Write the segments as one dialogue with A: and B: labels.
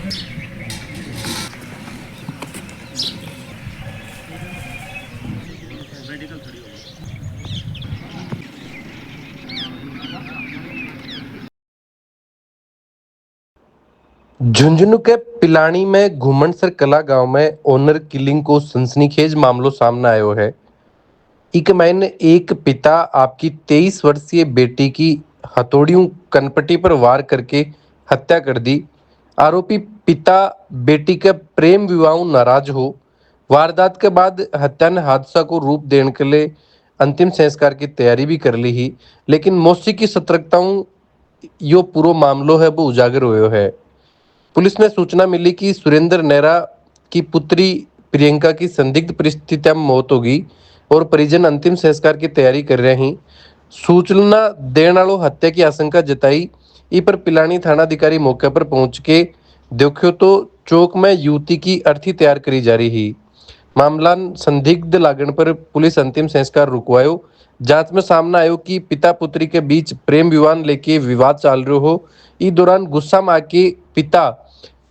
A: झुंझुनू के पिलानी में घुमनसर कला गांव में ऑनर किलिंग को सनसनीखेज मामलो सामने आयो है। इक मैंने एक पिता आपकी 23 वर्षीय बेटी की हथौड़ियों कनपटी पर वार करके हत्या कर दी। आरोपी पिता बेटी के प्रेम विवाह नाराज हो वारदात के बाद हत्या ने हादसा को रूप देने के लिए अंतिम संस्कार की तैयारी भी कर ली ही, लेकिन मौसी की सतर्कताओं यो पूरा मामलो है वो उजागर हुए है। पुलिस ने सूचना मिली कि सुरेंद्र नेहरा की पुत्री प्रियंका की संदिग्ध परिस्थितियों में मौत होगी और परिजन अंतिम संस्कार की तैयारी कर रहे हैं। सूचना देने वालों हत्या की आशंका जताई। इ पर पिलानी थानाधिकारी मौके पर पहुंच के देखो तो चौक में युवती की अर्थी तैयार करी जा रही है। मामला संदिग्ध लागण पर पुलिस अंतिम संस्कार रुकवायो। जांच में सामने आयो कि पिता पुत्री के बीच प्रेम विवाह लेके विवाद चल रहा हो। इस दौरान गुस्सा में आके पिता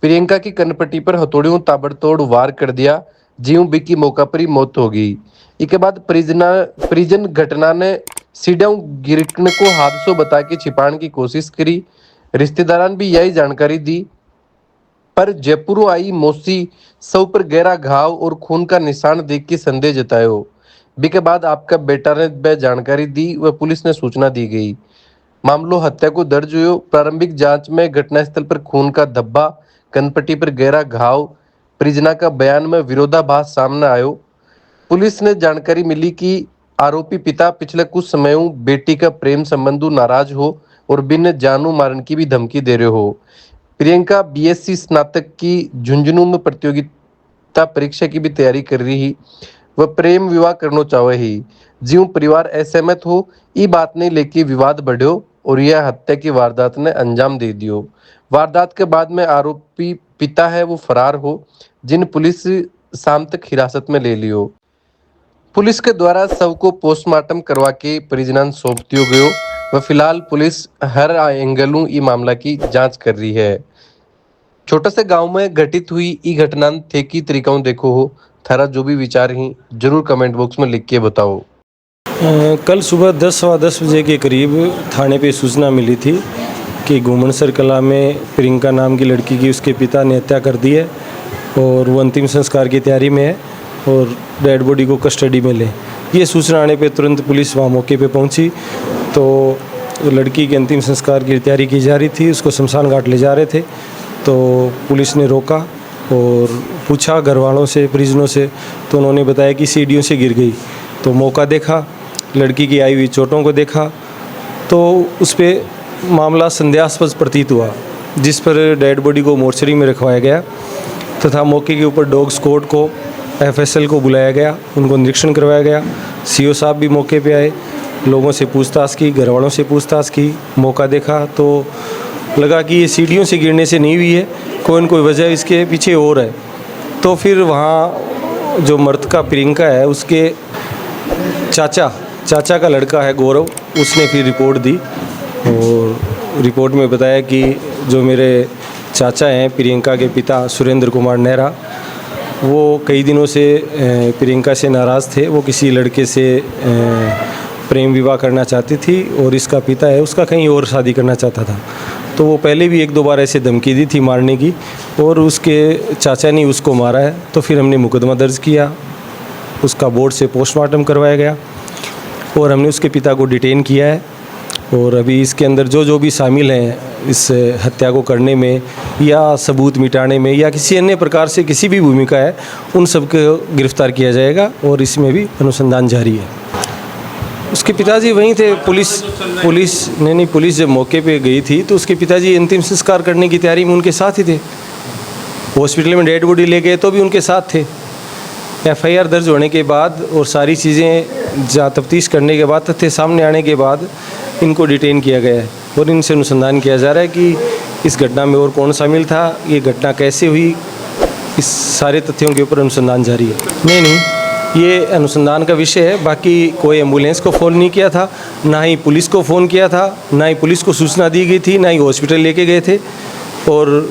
A: प्रियंका की कनपट्टी पर हथौड़ियों ताबड़तोड़ वार कर दिया, जीव बी की मौका पर ही मौत हो गई। इसके बाद परिजन घटना ने सीढ़ियों गिरने को हादसों बता के छिपाने की कोशिश करी। रिश्तेदारान भी यही जानकारी दी, पर जयपुर आई मौसी सब पर गहरा घाव और खून का निशान देख के संदेह जतायो। बी के बाद आपका बेटा ने वह जानकारी दी व पुलिस ने सूचना दी गई। मामलो हत्या को दर्ज हुई। प्रारंभिक जांच में घटनास्थल पर खून का धब्बा, कनपट्टी पर गहरा घाव, परिजना का बयान में विरोधाभास सामने आयो। पुलिस ने जानकारी मिली कि आरोपी पिता पिछले कुछ समयों बेटी का प्रेम संबंधों नाराज हो और बिन जानू मारने की भी धमकी दे रहे हो। प्रियंका बीएससी स्नातक की झुंझुनू में प्रतियोगिता परीक्षा की भी तैयारी कर रही है। वह प्रेम विवाह करना चाहे ही, जीव परिवार असहमत हो ये बात नहीं लेके विवाद बढ़्यो और यह हत्या की वारदात ने अंजाम दे दियो। वारदात के बाद में आरोपी पिता है वो फरार हो, जिन पुलिस शाम तक हिरासत में ले लियो। पुलिस के द्वारा शव को पोस्टमार्टम करवा के परिजनन सौंप दियो गयो व फिलहाल पुलिस हर एंगलों ई मामला की जांच कर रही है। छोटे से गांव में घटित हुई ई घटना थे की तरीकाओं देखो हो, थारा जो भी विचार ही जरूर कमेंट बॉक्स में लिख के बताओ।
B: कल सुबह 10 बजे के करीब थाने पे सूचना मिली थी कि घुमनसर कला में प्रियंका नाम की लड़की की उसके पिता ने हत्या कर दी है और वो अंतिम संस्कार की तैयारी में है और डेड बॉडी को कस्टडी में ले। ये सूचना आने पे तुरंत पुलिस वहाँ मौके पे पहुँची तो लड़की के अंतिम संस्कार की तैयारी की जा रही थी। उसको शमशान घाट ले जा रहे थे तो पुलिस ने रोका और पूछा घर वालों से, परिजनों से, तो उन्होंने बताया कि सीढ़ियों से गिर गई। तो मौका देखा, लड़की की आई हुई चोटों को देखा तो उस पर मामला संदेहास्पद प्रतीत हुआ, जिस पर डेड बॉडी को मोर्चरी में रखवाया गया तथा मौके के ऊपर डॉग स्क्वाड को, एफएसएल को बुलाया गया, उनको निरीक्षण करवाया गया। सीओ साहब भी मौके पे आए, लोगों से पूछताछ की, घर वालों से पूछताछ की। मौका देखा तो लगा कि ये सीढ़ियों से गिरने से नहीं हुई है, कोई न कोई वजह इसके पीछे और है। तो फिर वहाँ जो मृतका प्रियंका है उसके चाचा का लड़का है गौरव, उसने फिर रिपोर्ट दी और रिपोर्ट में बताया कि जो मेरे चाचा हैं प्रियंका के पिता सुरेंद्र कुमार नेहरा, वो कई दिनों से प्रियंका से नाराज़ थे। वो किसी लड़के से प्रेम विवाह करना चाहती थी और इसका पिता है उसका कहीं और शादी करना चाहता था। तो वो पहले भी 1-2 बार ऐसे धमकी दी थी मारने की और उसके चाचा ने उसको मारा है। तो फिर हमने मुकदमा दर्ज किया, उसका बोर्ड से पोस्टमार्टम करवाया गया और हमने उसके पिता को डिटेन किया है। और अभी इसके अंदर जो भी शामिल हैं इस हत्या को करने में या सबूत मिटाने में या किसी अन्य प्रकार से किसी भी भूमिका है, उन सबको गिरफ्तार किया जाएगा और इसमें भी अनुसंधान जारी है। उसके पिताजी वहीं थे। पुलिस जब मौके पे गई थी तो उसके पिताजी अंतिम संस्कार करने की तैयारी में उनके साथ ही थे। हॉस्पिटल में डेड बॉडी ले गए तो भी उनके साथ थे। एफआईआर दर्ज होने के बाद और सारी चीज़ें तफ्तीश करने के बाद, तथ्य सामने आने के बाद इनको डिटेन किया गया है और इनसे अनुसंधान किया जा रहा है कि इस घटना में और कौन शामिल था, ये घटना कैसे हुई, इस सारे तथ्यों के ऊपर अनुसंधान जारी है। नहीं, ये अनुसंधान का विषय है। बाकी कोई एम्बुलेंस को फ़ोन नहीं किया था, ना ही पुलिस को फ़ोन किया था, ना ही पुलिस को सूचना दी गई थी, ना ही हॉस्पिटल लेके गए थे। और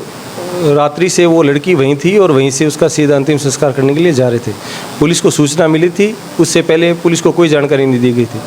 B: रात्रि से वो लड़की वहीं थी और वहीं से उसका सीधा अंतिम संस्कार करने के लिए जा रहे थे। पुलिस को सूचना मिली थी, उससे पहले पुलिस को कोई जानकारी नहीं दी गई थी।